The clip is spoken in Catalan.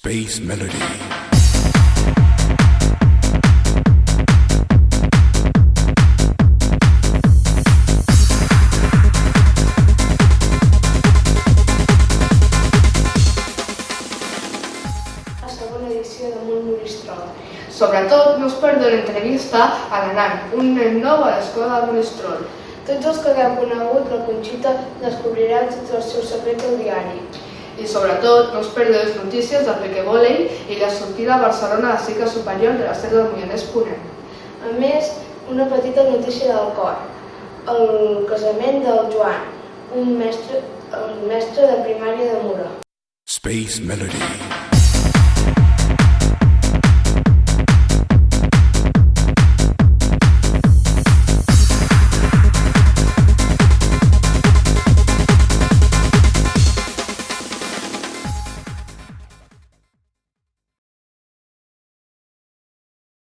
Space Melody. Edició de Monistrol. Sobretot no us perdeu l'entrevista a l'Anan, un nen nou a l'escola de Monistrol. Tots els que hagueu conegut la Conxita descobrireu tots els seus secrets al diari. I sobretot no us perdeu les notícies del Pequevòlei i la sortida a Barcelona a la cicle superior de la Ser del Moianès Ponent. A més, una petita notícia del cor. El casament del Joan, el mestre de primària de Mura. Space Melody.